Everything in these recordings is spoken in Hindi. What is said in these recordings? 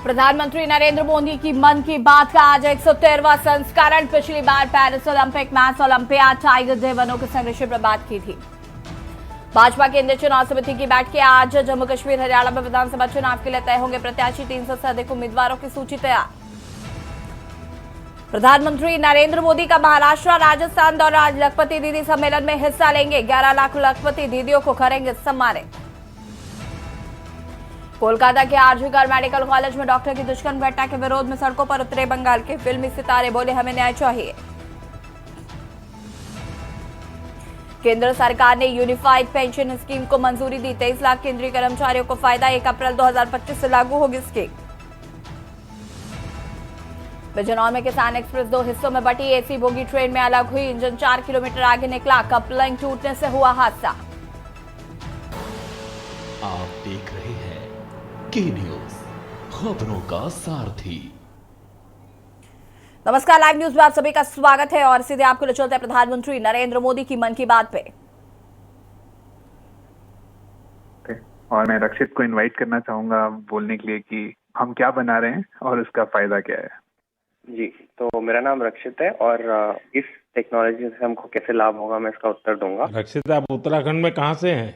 प्रधानमंत्री नरेंद्र मोदी की मन की बात का आज 113वां संस्करण। पिछली बार Paris Olympic maths Olympiad tiger देवनों के संग ऋषि पर बात की थी। भाजपा केंद्रीय चुनाव समिति की बैठक आज। जम्मू कश्मीर हरियाणा में विधानसभा चुनाव के लिए तय होंगे प्रत्याशी। 300 से अधिक उम्मीदवारों की सूची तैयार। प्रधानमंत्री नरेंद्र मोदी का महाराष्ट्र राजस्थान दौरा। आज लखपति दीदी सम्मेलन में हिस्सा लेंगे। 11 लाख लखपति दीदियों को करेंगे सम्मानित। कोलकाता के आरजीकर मेडिकल कॉलेज में डॉक्टर की दुष्कर्म घटना के विरोध में सड़कों पर उतरे बंगाल के फिल्मी सितारे। बोले, हमें न्याय चाहिए। केंद्र सरकार ने यूनिफाइड पेंशन स्कीम को मंजूरी दी। 23 लाख केंद्रीय कर्मचारियों को फायदा। 1 अप्रैल 2025 से लागू होगी स्कीम। बिजनौर में किसान एक्सप्रेस 2 हिस्सों में बटी। एसी बोगी ट्रेन में अलग हुई। इंजन 4 किलोमीटर आगे निकला। कपलिंग टूटने से हुआ हादसा। आप देख रहे हैं के न्यूज, खबरों का सारथी। नमस्कार, लाइव न्यूज में आप सभी का स्वागत है और सीधे आपको ले चलते हैं प्रधानमंत्री नरेंद्र मोदी की मन की बात पे। और मैं रक्षित को इनवाइट करना चाहूंगा बोलने के लिए कि हम क्या बना रहे हैं और उसका फायदा क्या है। जी, तो मेरा नाम रक्षित है और इस टेक्नोलॉजी से हमको कैसे लाभ होगा मैं इसका उत्तर दूंगा। रक्षित, आप उत्तराखंड में कहाँ से हैं?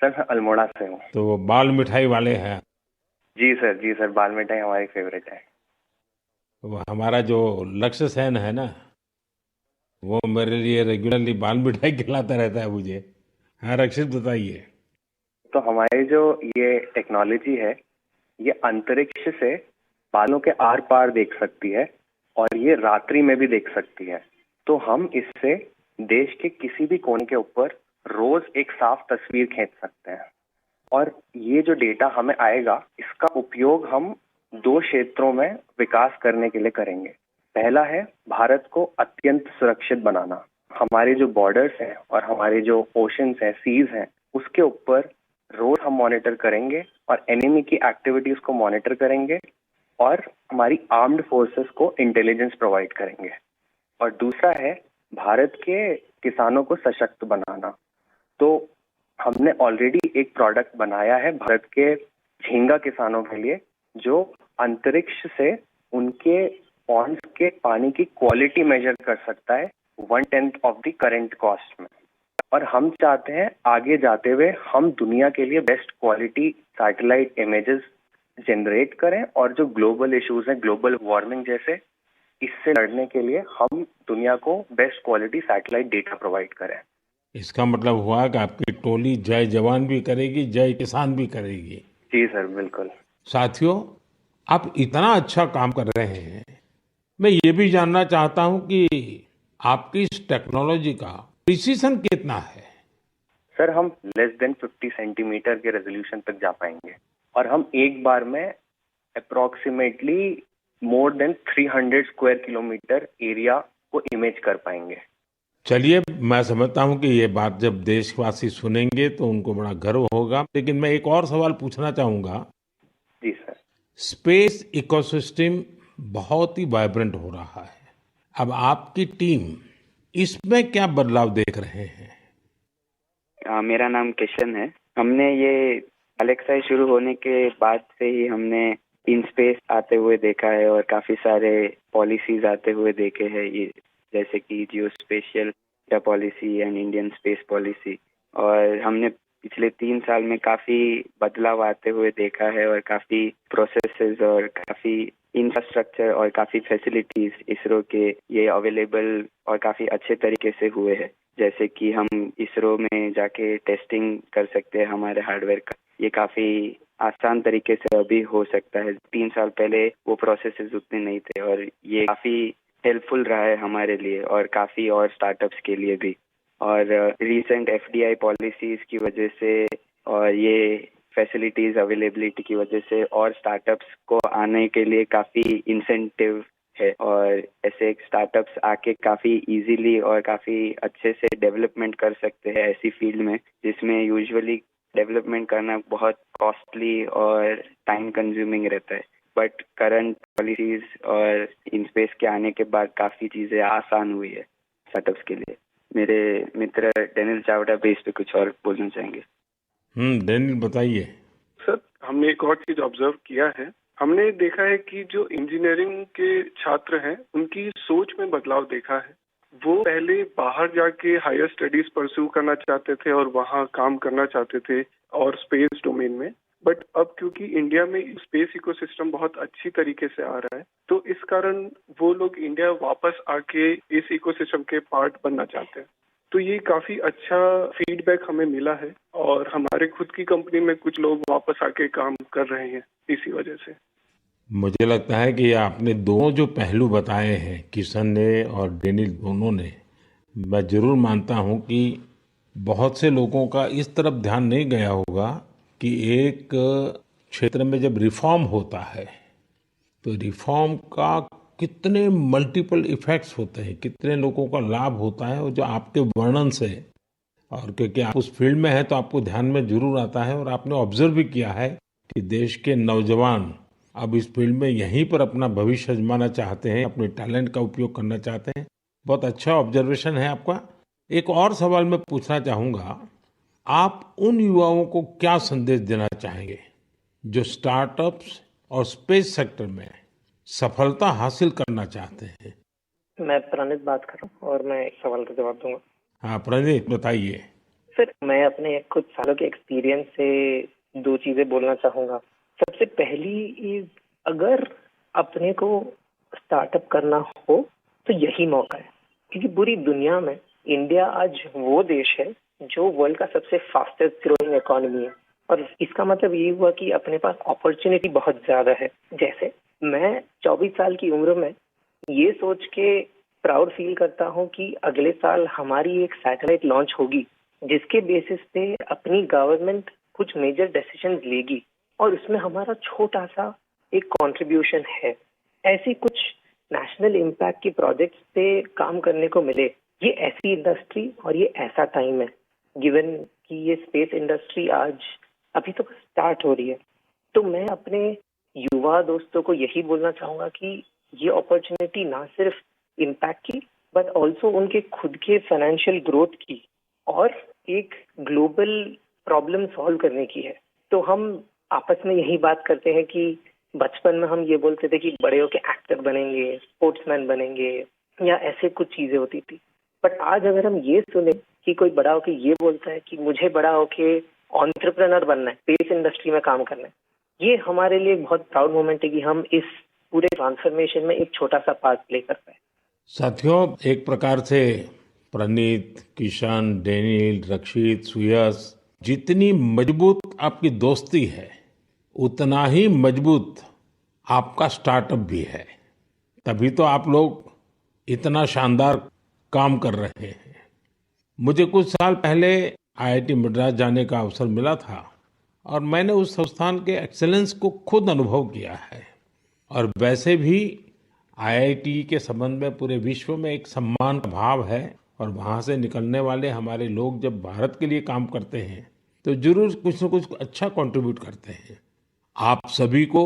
सर, मैं अल्मोड़ा से हूँ। तो वो बाल मिठाई वाले हैं? जी सर, बाल मिठाई हमारी फेवरेट है। वो हमारा जो लक्ष्य सेन है ना, वो मेरे लिए रेगुलरली बाल मिठाई खिलाता रहता है मुझे। हाँ रक्षित, बताइए। तो हमारी जो ये टेक्नोलॉजी है, ये अंतरिक्ष से बालों के आर पार देख सकती है और ये रात्रि में भी देख सकती है। तो हम इससे देश के किसी भी कोने के ऊपर रोज एक साफ तस्वीर खींच सकते हैं। और ये जो डेटा हमें आएगा, इसका उपयोग हम 2 क्षेत्रों में विकास करने के लिए करेंगे। पहला है भारत को अत्यंत सुरक्षित बनाना। हमारे जो बॉर्डर्स हैं और हमारे जो ओशंस हैं, सीज हैं, उसके ऊपर रोज हम मॉनिटर करेंगे और एनिमी की एक्टिविटीज को मॉनिटर करेंगे और हमारी आर्म्ड फोर्सेस को इंटेलिजेंस प्रोवाइड करेंगे। और दूसरा है भारत के किसानों को सशक्त बनाना। तो हमने ऑलरेडी एक प्रोडक्ट बनाया है भारत के झींगा किसानों के लिए, जो अंतरिक्ष से उनके पॉन्ड्स के पानी की क्वालिटी मेजर कर सकता है 1/10 ऑफ द करंट कॉस्ट में। और हम चाहते हैं आगे जाते हुए हम दुनिया के लिए best quality satellite images generate करें और जो ग्लोबल इश्यूज हैं, ग्लोबल वार्मिंग जैसे, इससे लड़ने के लिए हम दुनिया को best quality satellite data provide करें। इसका मतलब हुआ कि आपकी टोली जय जवान भी करेगी, जय किसान भी करेगी। जी सर, बिल्कुल। साथियों, आप इतना अच्छा काम कर रहे हैं, मैं ये भी जानना चाहता हूँ कि आपकी इस टेक्नोलॉजी का प्रिसीजन कितना है? सर, हम लेस देन 50 सेंटीमीटर के रेजोल्यूशन तक जा पाएंगे और हम एक बार में approximately more than 300 square kilometre area को इमेज कर पाएंगे। चलिए, मैं समझता हूँ कि ये बात जब देशवासी सुनेंगे तो उनको बड़ा गर्व होगा। लेकिन मैं एक और सवाल पूछना चाहूंगा। जी सर। स्पेस इकोसिस्टम बहुत ही वाइब्रेंट हो रहा है। अब आपकी टीम इसमें क्या बदलाव देख रहे हैं? मेरा नाम किशन है। हमने ये अलेक्सा शुरू होने के बाद से ही हमने इन स्पेस आते हुए देखा है और काफी सारे पॉलिसीज आते हुए देखे हैं, ये जैसे कि geospatial policy and Indian space policy. और हमने पिछले 3 साल में काफी बदलाव आते हुए देखा है और काफी प्रोसेसेस और काफी इंफ्रास्ट्रक्चर और काफी फैसिलिटीज इसरो के ये अवेलेबल और काफी अच्छे तरीके से हुए हैं। जैसे कि हम इसरो में जाके टेस्टिंग कर सकते हैं हमारे हार्डवेयर का, ये काफी आसान तरीके से अभी हो सकता है। 3 साल पहले वो प्रोसेसेस उतने नहीं थे और ये काफी हेल्पफुल रहा है हमारे लिए और काफी और स्टार्टअप्स के लिए भी। और रीसेंट एफडीआई पॉलिसीज की वजह से और ये फैसिलिटीज अवेलेबिलिटी की वजह से और स्टार्टअप्स को आने के लिए काफी इंसेंटिव है और ऐसे स्टार्टअप्स आके काफी इजीली और काफी अच्छे से डेवलपमेंट कर सकते हैं ऐसी फील्ड में जिसमें यूजुअली डेवलपमेंट करना बहुत कॉस्टली और टाइम कंज्यूमिंग रहता है। बट करंट पॉलिसीज और इन स्पेस के आने के बाद काफी चीजें आसान हुई है स्टार्टअप्स के लिए। मेरे मित्र डेनिल चावड़ा भी इस पे कुछ और बोलना चाहेंगे। डेनिल, बताइए। सर, हमने एक और चीज ऑब्जर्व किया है हमने देखा है कि जो इंजीनियरिंग के छात्र हैं उनकी सोच में बदलाव देखा है। वो पहले बाहर जाके हायर स्टडीज परस्यू करना चाहते थे और वहाँ काम करना चाहते थे और स्पेस डोमेन में, बट अब क्योंकि इंडिया में स्पेस इकोसिस्टम बहुत अच्छी तरीके से आ रहा है तो इस कारण वो लोग इंडिया वापस आके इस इकोसिस्टम के पार्ट बनना चाहते हैं। तो ये काफी अच्छा फीडबैक हमें मिला है और हमारे खुद की कंपनी में कुछ लोग वापस आके काम कर रहे हैं इसी वजह से। मुझे लगता है कि आपने दो जो पहलू बताए हैं, किशन ने और डेनिल दोनों ने, मैं जरूर मानता हूं कि बहुत से लोगों का इस तरफ ध्यान नहीं गया होगा कि एक क्षेत्र में जब रिफॉर्म होता है तो रिफॉर्म का कितने मल्टीपल इफेक्ट्स होते हैं, कितने लोगों का लाभ होता है, और जो आपके वर्णन से, और क्योंकि आप उस फील्ड में हैं तो आपको ध्यान में जरूर आता है, और आपने ऑब्जर्व भी किया है कि देश के नौजवान अब इस फील्ड में यहीं पर अपना भविष्य आजमाना चाहते हैं, अपने टैलेंट का उपयोग करना चाहते हैं। बहुत अच्छा ऑब्जर्वेशन है आपका। एक और सवाल मैं पूछना चाहूंगा, आप उन युवाओं को क्या संदेश देना चाहेंगे जो स्टार्टअप्स और स्पेस सेक्टर में सफलता हासिल करना चाहते हैं? मैं प्रणीत बात कर रहा हूँ और मैं एक सवाल का जवाब दूंगा। हाँ प्रणीत, बताइए। सर, मैं अपने कुछ सालों के एक्सपीरियंस से दो चीजें बोलना चाहूंगा। सबसे पहली इज, अगर अपने को स्टार्टअप करना हो तो यही मौका है, क्योंकि पूरी दुनिया में इंडिया आज वो देश है जो वर्ल्ड का सबसे फास्टेस्ट ग्रोइंग इकोनॉमी है, और इसका मतलब ये हुआ कि अपने पास अपॉर्चुनिटी बहुत ज्यादा है। जैसे मैं 24 साल की उम्र में ये सोच के प्राउड फील करता हूँ कि अगले साल हमारी एक सैटेलाइट लॉन्च होगी जिसके बेसिस पे अपनी गवर्नमेंट कुछ मेजर डिसीजंस लेगी और उसमें हमारा छोटा सा एक कंट्रीब्यूशन है। ऐसी कुछ नेशनल इम्पैक्ट के प्रोजेक्ट्स पे काम करने को मिले, ये ऐसी इंडस्ट्री और ये ऐसा टाइम है, गिवन कि ये स्पेस इंडस्ट्री आज अभी तो स्टार्ट हो रही है। तो मैं अपने युवा दोस्तों को यही बोलना चाहूंगा कि ये अपॉर्चुनिटी ना सिर्फ इम्पैक्ट की बट ऑल्सो उनके खुद के फाइनेंशियल ग्रोथ की और एक ग्लोबल प्रॉब्लम सॉल्व करने की है। तो हम आपस में यही बात करते हैं कि बचपन में हम ये बोलते थे कि बड़े होके एक्टर बनेंगे, स्पोर्ट्समैन बनेंगे, या ऐसे कुछ चीजें होती थी। बट आज अगर हम ये सुने कि कोई बड़ा होके ये बोलता है कि मुझे बड़ा होके एंटरप्रेन्योर बनना है, स्पेस इंडस्ट्री में काम करना है, ये हमारे लिए बहुत प्राउड मोमेंट है कि हम इस पूरे ट्रांसफॉर्मेशन में एक छोटा सा पार्ट प्ले कर पाए। साथियों, एक प्रकार से प्रणीत, किशन, डेनिल, रक्षित, सुयश, जितनी मजबूत आपकी दोस्ती है उतना ही मजबूत आपका स्टार्टअप भी है। तभी तो आप लोग इतना शानदार काम कर रहे हैं। मुझे कुछ साल पहले आईआईटी मद्रास जाने का अवसर मिला था और मैंने उस संस्थान के एक्सेलेंस को खुद अनुभव किया है। और वैसे भी आईआईटी के संबंध में पूरे विश्व में एक सम्मान का भाव है, और वहाँ से निकलने वाले हमारे लोग जब भारत के लिए काम करते हैं तो जरूर कुछ न कुछ अच्छा कंट्रीब्यूट करते हैं। आप सभी को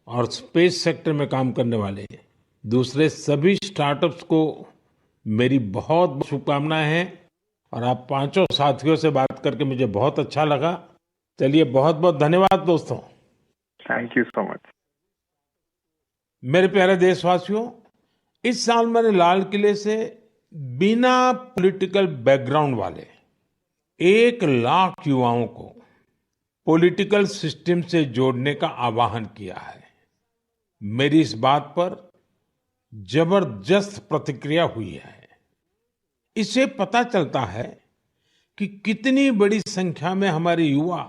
और स्पेस सेक्टर में काम करने वाले दूसरे सभी स्टार्टअप्स को मेरी बहुत बहुत शुभकामनाएं हैं, और आप पांचों साथियों से बात करके मुझे बहुत अच्छा लगा। चलिए, बहुत बहुत धन्यवाद दोस्तों। Thank you so much. मेरे प्यारे देशवासियों, इस साल मैंने लाल किले से बिना पॉलिटिकल बैकग्राउंड वाले 1 लाख युवाओं को पॉलिटिकल सिस्टम से जोड़ने का आह्वान किया है। मेरी इस बात पर जबरदस्त प्रतिक्रिया हुई है। इससे पता चलता है कि कितनी बड़ी संख्या में हमारे युवा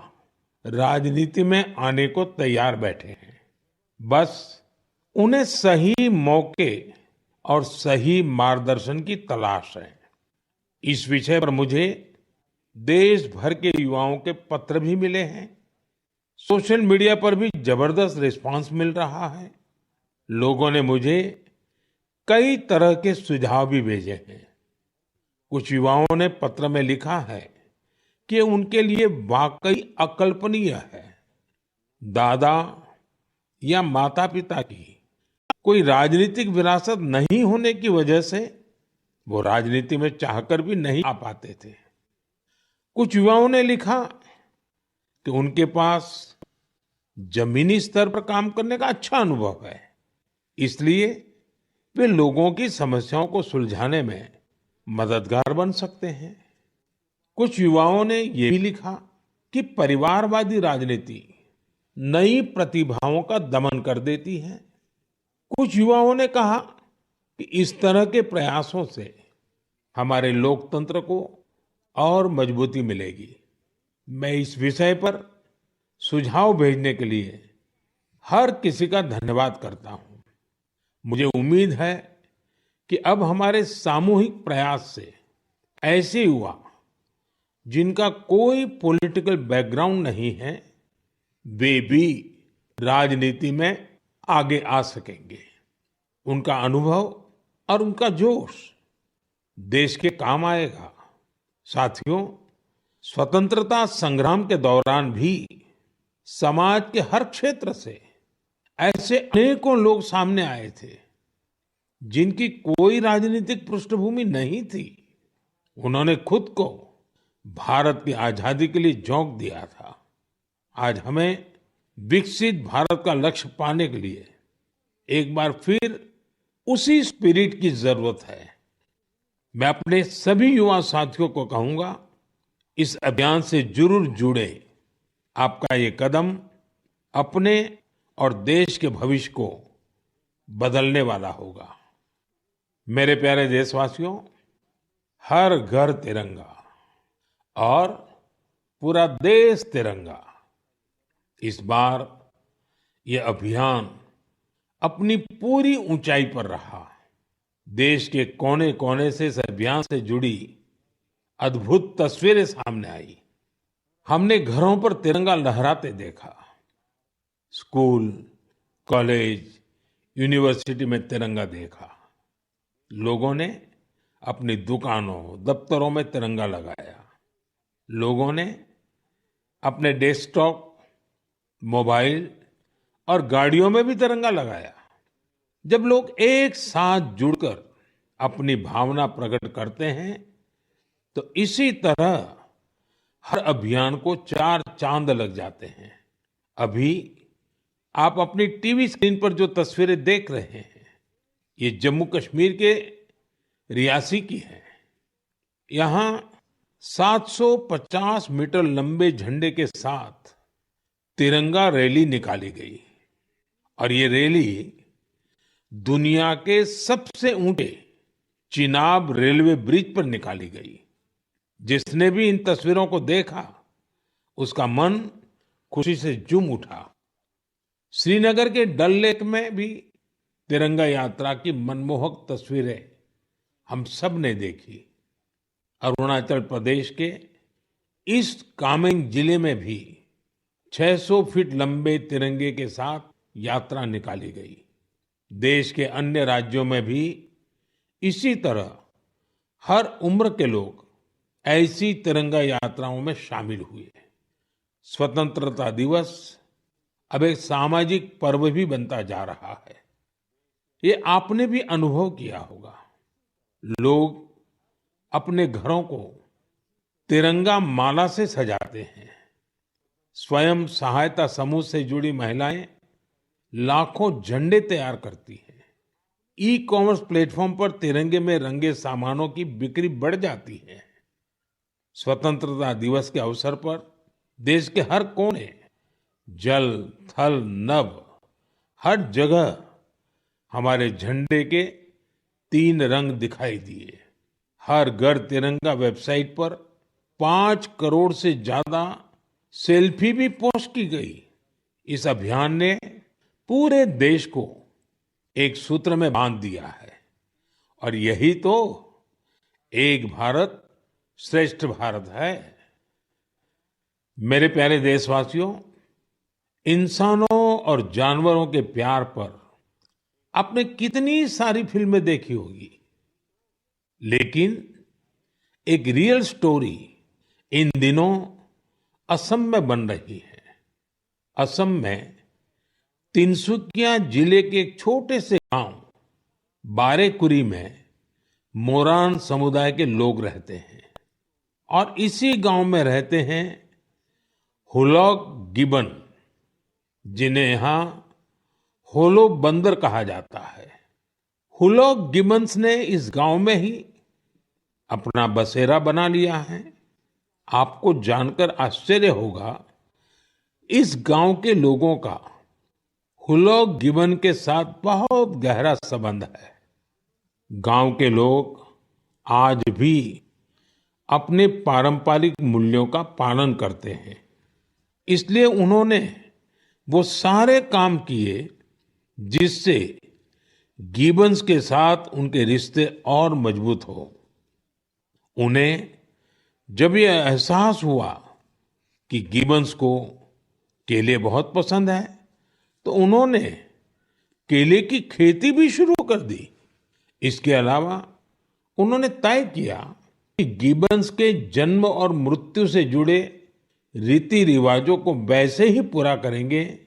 राजनीति में आने को तैयार बैठे हैं। बस उन्हें सही मौके और सही मार्गदर्शन की तलाश है। इस विषय पर मुझे देश भर के युवाओं के पत्र भी मिले हैं। सोशल मीडिया पर भी जबरदस्त रिस्पांस मिल रहा है। लोगों ने मुझे कई तरह के सुझाव भी भेजे हैं। कुछ युवाओं ने पत्र में लिखा है कि उनके लिए वाकई अकल्पनीय है दादा या माता पिता की कोई राजनीतिक विरासत नहीं होने की वजह से वो राजनीति में चाहकर भी नहीं आ पाते थे। कुछ युवाओं ने लिखा कि उनके पास जमीनी स्तर पर काम करने का अच्छा अनुभव है, इसलिए वे लोगों की समस्याओं को सुलझाने में मददगार बन सकते हैं। कुछ युवाओं ने ये भी लिखा कि परिवारवादी राजनीति नई प्रतिभाओं का दमन कर देती है। कुछ युवाओं ने कहा कि इस तरह के प्रयासों से हमारे लोकतंत्र को और मजबूती मिलेगी। मैं इस विषय पर सुझाव भेजने के लिए हर किसी का धन्यवाद करता हूं। मुझे उम्मीद है कि अब हमारे सामूहिक प्रयास से ऐसे युवा जिनका कोई पॉलिटिकल बैकग्राउंड नहीं है, वे भी राजनीति में आगे आ सकेंगे। उनका अनुभव और उनका जोश देश के काम आएगा। साथियों, स्वतंत्रता संग्राम के दौरान भी समाज के हर क्षेत्र से ऐसे अनेकों लोग सामने आए थे जिनकी कोई राजनीतिक पृष्ठभूमि नहीं थी। उन्होंने खुद को भारत की आजादी के लिए झोंक दिया था। आज हमें विकसित भारत का लक्ष्य पाने के लिए एक बार फिर उसी स्पिरिट की जरूरत है। मैं अपने सभी युवा साथियों को कहूंगा, इस अभियान से जरूर जुड़े। आपका ये कदम अपने और देश के भविष्य को बदलने वाला होगा। मेरे प्यारे देशवासियों, हर घर तिरंगा और पूरा देश तिरंगा, इस बार ये अभियान अपनी पूरी ऊंचाई पर रहा। देश के कोने कोने से इस अभियान से जुड़ी अद्भुत तस्वीरें सामने आई। हमने घरों पर तिरंगा लहराते देखा, स्कूल, कॉलेज, यूनिवर्सिटी में तिरंगा देखा। लोगों ने अपनी दुकानों, दफ्तरों में तिरंगा लगाया। लोगों ने अपने डेस्कटॉप, मोबाइल और गाड़ियों में भी तिरंगा लगाया। जब लोग एक साथ जुड़कर अपनी भावना प्रकट करते हैं, तो इसी तरह हर अभियान को 4 चांद लग जाते हैं। अभी आप अपनी टीवी स्क्रीन पर जो तस्वीरें देख रहे हैं, ये जम्मू कश्मीर के रियासी की है। यहाँ 750 मीटर लंबे झंडे के साथ तिरंगा रैली निकाली गई और ये रैली दुनिया के सबसे ऊंचे चिनाब रेलवे ब्रिज पर निकाली गई। जिसने भी इन तस्वीरों को देखा, उसका मन खुशी से झूम उठा। श्रीनगर के डल लेक में भी तिरंगा यात्रा की मनमोहक तस्वीरें हम सब ने देखी। अरुणाचल प्रदेश के ईस्ट कामेंग जिले में भी 600 फीट लंबे तिरंगे के साथ यात्रा निकाली गई। देश के अन्य राज्यों में भी इसी तरह हर उम्र के लोग ऐसी तिरंगा यात्राओं में शामिल हुए। स्वतंत्रता दिवस अब एक सामाजिक पर्व भी बनता जा रहा है। ये आपने भी अनुभव किया होगा। लोग अपने घरों को तिरंगा माला से सजाते हैं। स्वयं सहायता समूह से जुड़ी महिलाएं लाखों झंडे तैयार करती हैं। ई कॉमर्स प्लेटफॉर्म पर तिरंगे में रंगे सामानों की बिक्री बढ़ जाती है। स्वतंत्रता दिवस के अवसर पर देश के हर कोने, जल, थल, नभ, हर जगह हमारे झंडे के 3 रंग दिखाई दिए। हर घर तिरंगा वेबसाइट पर 5 करोड़ से ज्यादा सेल्फी भी पोस्ट की गई। इस अभियान ने पूरे देश को एक सूत्र में बांध दिया है और यही तो एक भारत श्रेष्ठ भारत है। मेरे प्यारे देशवासियों, इंसानों और जानवरों के प्यार पर आपने कितनी सारी फिल्में देखी होगी, लेकिन एक रियल स्टोरी इन दिनों असम में बन रही है। असम में तिनसुकिया जिले के एक छोटे से गांव बारेकुरी में मोरान समुदाय के लोग रहते हैं और इसी गांव में रहते हैं हुलॉक गिबन। जिन्हें यहाँ होलो बंदर कहा जाता है। हुलो गिबन्स ने इस गांव में ही अपना बसेरा बना लिया है। आपको जानकर आश्चर्य होगा, इस गांव के लोगों का हुलो गिबन के साथ बहुत गहरा संबंध है। गांव के लोग आज भी अपने पारंपरिक मूल्यों का पालन करते हैं। इसलिए उन्होंने वो सारे काम किए जिससे गिबन्स के साथ उनके रिश्ते और मजबूत हो। उन्हें जब ये एहसास हुआ कि गिबन्स को केले बहुत पसंद है, तो उन्होंने केले की खेती भी शुरू कर दी। इसके अलावा उन्होंने तय किया कि गिबन्स के जन्म और मृत्यु से जुड़े रीति रिवाजों को वैसे ही पूरा करेंगे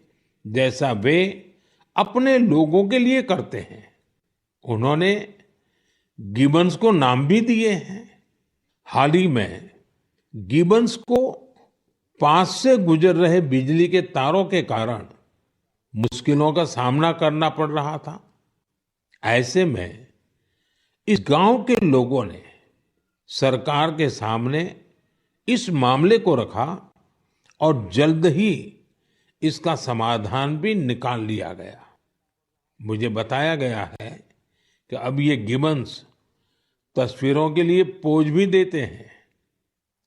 जैसा वे अपने लोगों के लिए करते हैं। उन्होंने गिबन्स को नाम भी दिए हैं। हाल ही में गिबन्स को पास से गुजर रहे बिजली के तारों के कारण मुश्किलों का सामना करना पड़ रहा था। ऐसे में इस गांव के लोगों ने सरकार के सामने इस मामले को रखा और जल्द ही इसका समाधान भी निकाल लिया गया। मुझे बताया गया है कि अब ये गिबन्स तस्वीरों के लिए पोज भी देते हैं।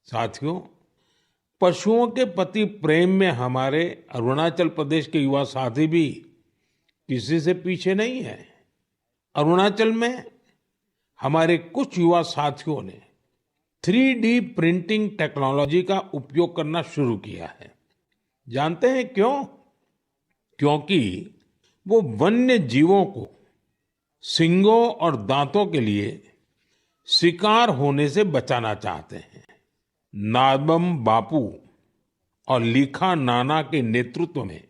साथियों, पशुओं के प्रति प्रेम में हमारे अरुणाचल प्रदेश के युवा साथी भी किसी से पीछे नहीं है। अरुणाचल में हमारे कुछ युवा साथियों ने 3D प्रिंटिंग टेक्नोलॉजी का उपयोग करना शुरू किया है। जानते हैं क्यों? क्योंकि वो वन्य जीवों को सींगों और दांतों के लिए शिकार होने से बचाना चाहते हैं। नाबम बापू और लीखा नाना के नेतृत्व में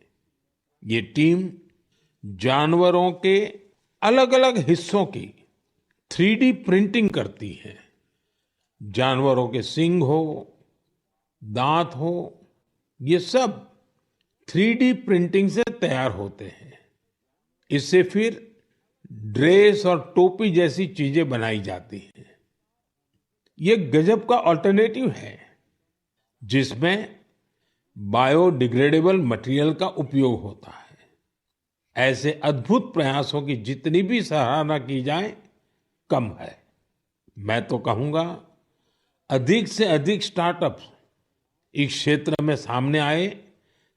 ये टीम जानवरों के अलग अलग हिस्सों की 3D प्रिंटिंग करती है। जानवरों के सींग हो, दांत हो, ये सब 3D प्रिंटिंग से तैयार होते हैं। इससे फिर ड्रेस और टोपी जैसी चीजें बनाई जाती हैं। ये गजब का अल्टरनेटिव है जिसमें बायोडिग्रेडेबल मटेरियल का उपयोग होता है। ऐसे अद्भुत प्रयासों की जितनी भी सराहना की जाए कम है। मैं तो कहूंगा अधिक से अधिक स्टार्टअप्स इस क्षेत्र में सामने आए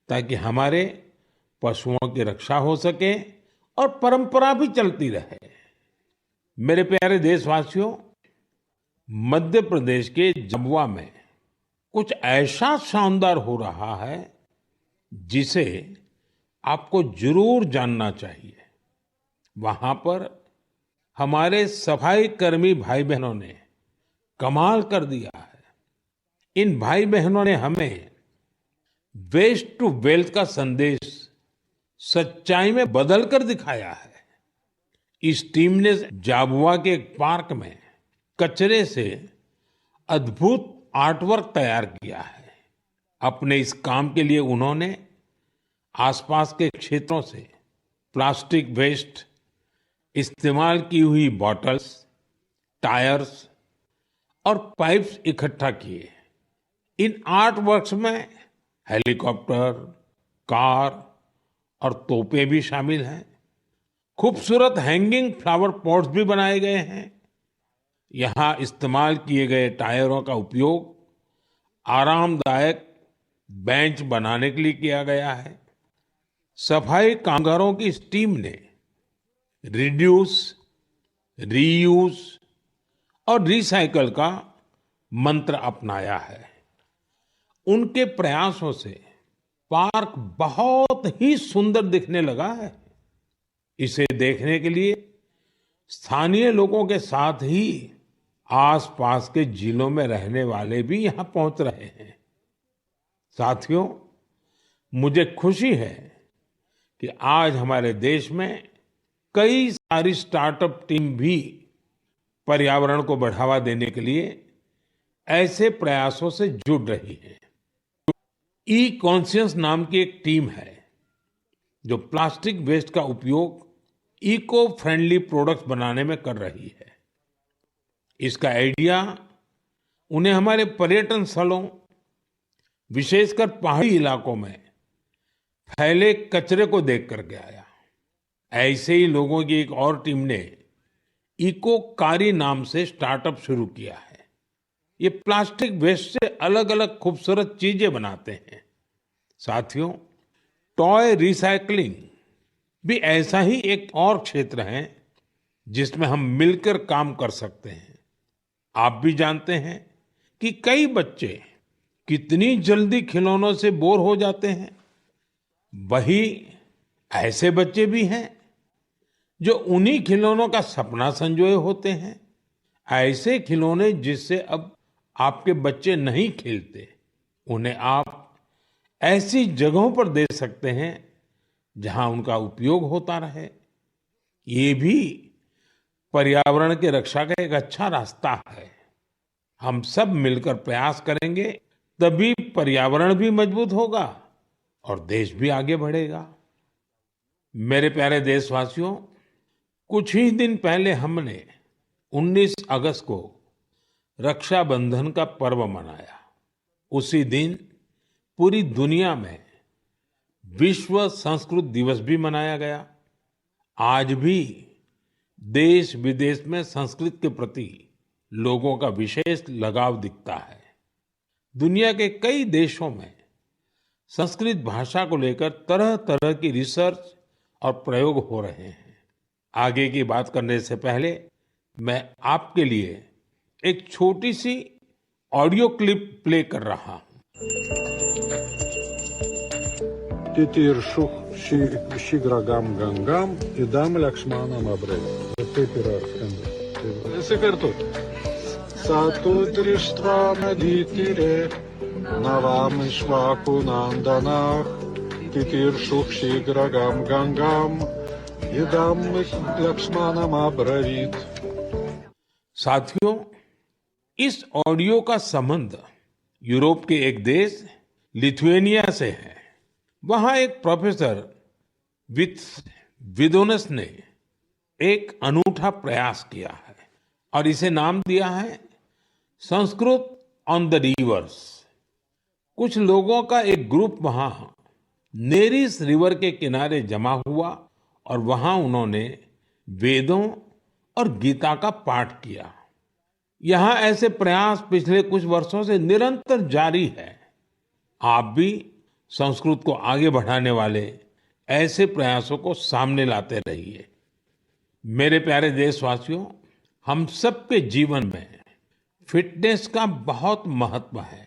ताकि हमारे पशुओं की रक्षा हो सके और परंपरा भी चलती रहे। मेरे प्यारे देशवासियों, मध्य प्रदेश के झाबुआ में कुछ ऐसा शानदार हो रहा है जिसे आपको जरूर जानना चाहिए। वहां पर हमारे सफाई कर्मी भाई बहनों ने कमाल कर दिया है। इन भाई बहनों ने हमें वेस्ट टू वेल्थ का संदेश सच्चाई में बदल कर दिखाया है। इस टीम ने झाबुआ के एक पार्क में कचरे से अद्भुत आर्टवर्क तैयार किया है। अपने इस काम के लिए उन्होंने आसपास के क्षेत्रों से प्लास्टिक वेस्ट, इस्तेमाल की हुई बॉटल्स, टायर्स और पाइप्स इकट्ठा किए। इन आर्ट वर्क्स में हेलीकॉप्टर, कार और तोपें भी शामिल हैं। खूबसूरत हैंगिंग फ्लावर पॉट्स भी बनाए गए हैं। यहाँ इस्तेमाल किए गए टायरों का उपयोग आरामदायक बेंच बनाने के लिए किया गया है। सफाई कामगारों की इस टीम ने रिड्यूस, रीयूज और रिसाइकल का मंत्र अपनाया है। उनके प्रयासों से पार्क बहुत ही सुंदर दिखने लगा है। इसे देखने के लिए स्थानीय लोगों के साथ ही आसपास के जिलों में रहने वाले भी यहां पहुंच रहे हैं। साथियों, मुझे खुशी है कि आज हमारे देश में कई सारी स्टार्टअप टीम भी पर्यावरण को बढ़ावा देने के लिए ऐसे प्रयासों से जुड़ रही है। ई कॉन्शियस नाम की एक टीम है जो प्लास्टिक वेस्ट का उपयोग इको फ्रेंडली प्रोडक्ट्स बनाने में कर रही है। इसका आइडिया उन्हें हमारे पर्यटन स्थलों, विशेषकर पहाड़ी इलाकों में फैले कचरे को देख करके आया। ऐसे ही लोगों की एक और टीम ने इको कारी नाम से स्टार्टअप शुरू किया है। ये प्लास्टिक वेस्ट से अलग अलग खूबसूरत चीजें बनाते हैं। साथियों, टॉय रिसाइकलिंग भी ऐसा ही एक और क्षेत्र है जिसमें हम मिलकर काम कर सकते हैं। आप भी जानते हैं कि कई बच्चे कितनी जल्दी खिलौनों से बोर हो जाते हैं। वही ऐसे बच्चे भी हैं जो उन्हीं खिलौनों का सपना संजोए होते हैं। ऐसे खिलौने जिससे अब आपके बच्चे नहीं खेलते, उन्हें आप ऐसी जगहों पर दे सकते हैं जहां उनका उपयोग होता रहे। ये भी पर्यावरण की रक्षा का एक अच्छा रास्ता है। हम सब मिलकर प्रयास करेंगे तभी पर्यावरण भी मजबूत होगा और देश भी आगे बढ़ेगा। मेरे प्यारे देशवासियों, कुछ ही दिन पहले हमने 19 अगस्त को रक्षाबंधन का पर्व मनाया। उसी दिन पूरी दुनिया में विश्व संस्कृत दिवस भी मनाया गया। आज भी देश विदेश में संस्कृत के प्रति लोगों का विशेष लगाव दिखता है। दुनिया के कई देशों में संस्कृत भाषा को लेकर तरह तरह की रिसर्च और प्रयोग हो रहे हैं। आगे की बात करने से पहले मैं आपके लिए एक छोटी सी ऑडियो क्लिप प्ले कर रहा हूं। Titirshuk shigragam gangam idam lakshmanam abrei. Секарту. Сатудриштва надитире навам ишваку нанданах. Titirshuk shigragam gangam idam lakshmanam abravit. साथियों, इस ऑडियो का संबंध यूरोप के एक देश लिथुएनिया से है। वहां एक प्रोफेसर विदोनस ने एक अनूठा प्रयास किया है और इसे नाम दिया है संस्कृत ऑन द रिवर्स। कुछ लोगों का एक ग्रुप वहां नेरिस रिवर के किनारे जमा हुआ और वहां उन्होंने वेदों और गीता का पाठ किया। यहां ऐसे प्रयास पिछले कुछ वर्षों से निरंतर जारी है। आप भी संस्कृत को आगे बढ़ाने वाले ऐसे प्रयासों को सामने लाते रहिए। मेरे प्यारे देशवासियों, हम सबके जीवन में फिटनेस का बहुत महत्व है।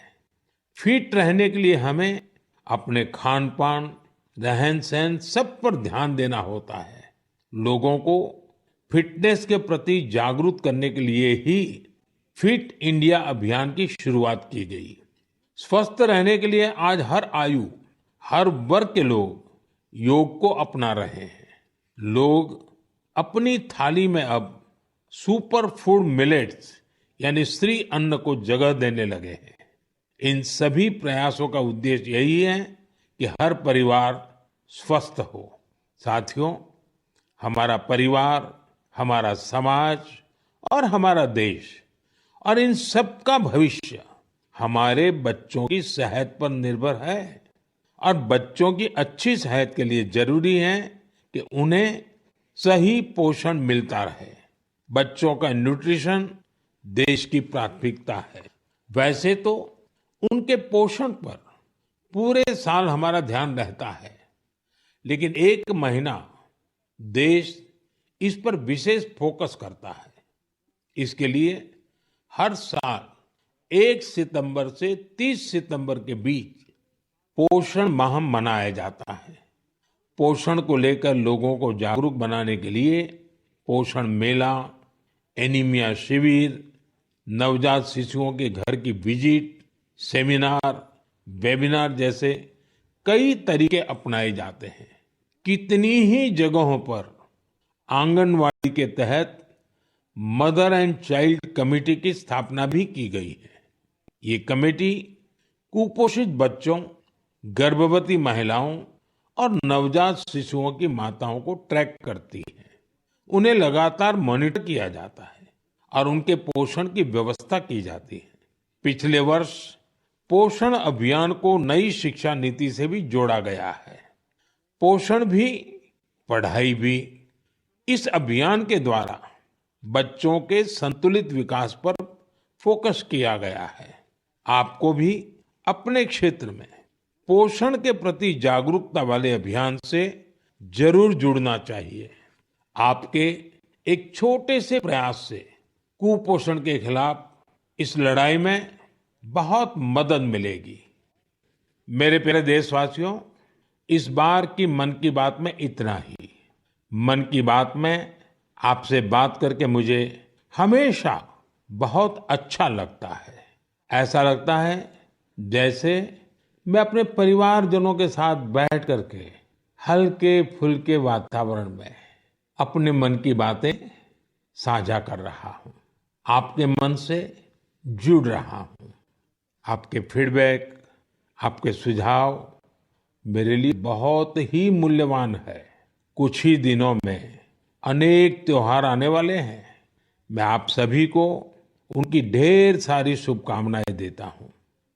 फिट रहने के लिए हमें अपने खान पान, रहन सहन सब पर ध्यान देना होता है। लोगों को फिटनेस के प्रति जागरूक करने के लिए ही फिट इंडिया अभियान की शुरुआत की गई। स्वस्थ रहने के लिए आज हर आयु, हर वर्ग के लोग योग को अपना रहे हैं। लोग अपनी थाली में अब सुपर फूड मिलेट्स यानी श्री अन्न को जगह देने लगे हैं। इन सभी प्रयासों का उद्देश्य यही है कि हर परिवार स्वस्थ हो। साथियों, हमारा परिवार, हमारा समाज और हमारा देश और इन सब का भविष्य हमारे बच्चों की सेहत पर निर्भर है। और बच्चों की अच्छी सेहत के लिए जरूरी है कि उन्हें सही पोषण मिलता रहे। बच्चों का न्यूट्रिशन देश की प्राथमिकता है। वैसे तो उनके पोषण पर पूरे साल हमारा ध्यान रहता है, लेकिन एक महीना देश इस पर विशेष फोकस करता है। इसके लिए हर साल 1 सितंबर से 30 सितंबर के बीच पोषण माह मनाया जाता है। पोषण को लेकर लोगों को जागरूक बनाने के लिए पोषण मेला, एनीमिया शिविर, नवजात शिशुओं के घर की विजिट, सेमिनार, वेबिनार जैसे कई तरीके अपनाए जाते हैं। कितनी ही जगहों पर आंगनवाड़ी के तहत मदर एंड चाइल्ड कमेटी की स्थापना भी की गई है। ये कमेटी कुपोषित बच्चों, गर्भवती महिलाओं और नवजात शिशुओं की माताओं को ट्रैक करती है। उन्हें लगातार मॉनिटर किया जाता है और उनके पोषण की व्यवस्था की जाती है। पिछले वर्ष पोषण अभियान को नई शिक्षा नीति से भी जोड़ा गया है। पोषण भी, पढ़ाई भी। इस अभियान के द्वारा बच्चों के संतुलित विकास पर फोकस किया गया है। आपको भी अपने क्षेत्र में पोषण के प्रति जागरूकता वाले अभियान से जरूर जुड़ना चाहिए। आपके एक छोटे से प्रयास से कुपोषण के खिलाफ इस लड़ाई में बहुत मदद मिलेगी। मेरे प्यारे देशवासियों, इस बार की मन की बात में इतना ही। मन की बात में आपसे बात करके मुझे हमेशा बहुत अच्छा लगता है। ऐसा लगता है जैसे मैं अपने परिवारजनों के साथ बैठ करके हल्के फुल्के वातावरण में अपने मन की बातें साझा कर रहा हूँ, आपके मन से जुड़ रहा हूँ। आपके फीडबैक, आपके सुझाव मेरे लिए बहुत ही मूल्यवान है। कुछ ही दिनों में अनेक त्योहार आने वाले हैं। मैं आप सभी को उनकी ढेर सारी शुभकामनाएं देता हूँ।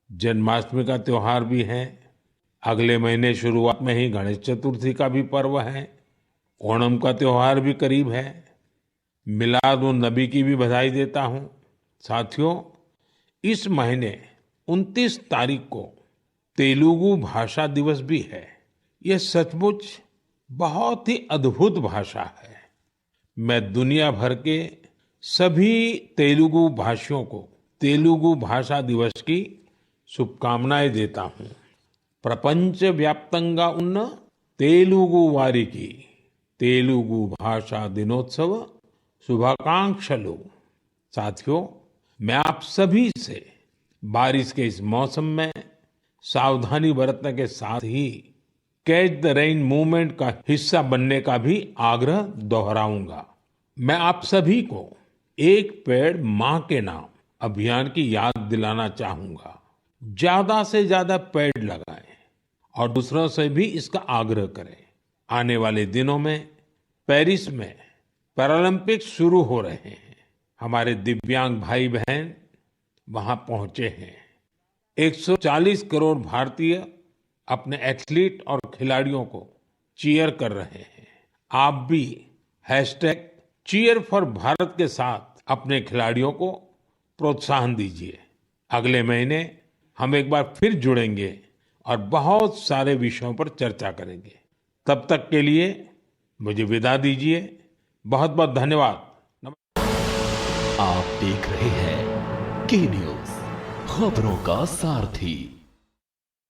जन्माष्टमी का त्योहार भी है। अगले महीने शुरुआत में ही गणेश चतुर्थी का भी पर्व है। ओणम का त्योहार भी करीब है। मिलाद उन नबी की भी बधाई देता हूँ। साथियों, इस महीने 29 तारीख को तेलुगु भाषा दिवस भी है। ये सचमुच बहुत ही अद्भुत भाषा है। मैं दुनिया भर के सभी तेलुगु भाषियों को तेलुगु भाषा दिवस की शुभकामनाएं देता हूँ। प्रपंच व्याप्तंगा उन्न तेलुगु वारिकी तेलुगु भाषा दिनोत्सव शुभाकांक्षलु। साथियों, मैं आप सभी से बारिश के इस मौसम में सावधानी बरतने के साथ ही कैच द रेन मूवमेंट का हिस्सा बनने का भी आग्रह दोहराऊंगा। मैं आप सभी को एक पेड़ मां के नाम अभियान की याद दिलाना चाहूंगा। ज्यादा से ज्यादा पेड़ लगाएं और दूसरों से भी इसका आग्रह करें। आने वाले दिनों में पेरिस में पैरालंपिक्स शुरू हो रहे हैं। हमारे दिव्यांग भाई बहन वहां पहुंचे हैं। 140 करोड़ भारतीय अपने एथलीट और खिलाड़ियों को चीयर कर रहे हैं। आप भी #cheer4Bharat के साथ अपने खिलाड़ियों को प्रोत्साहन दीजिए। अगले महीने हम एक बार फिर जुड़ेंगे और बहुत सारे विषयों पर चर्चा करेंगे। तब तक के लिए मुझे विदा दीजिए। बहुत बहुत धन्यवाद। आप देख रहे हैं के न्यूज़, खबरों का सारथी।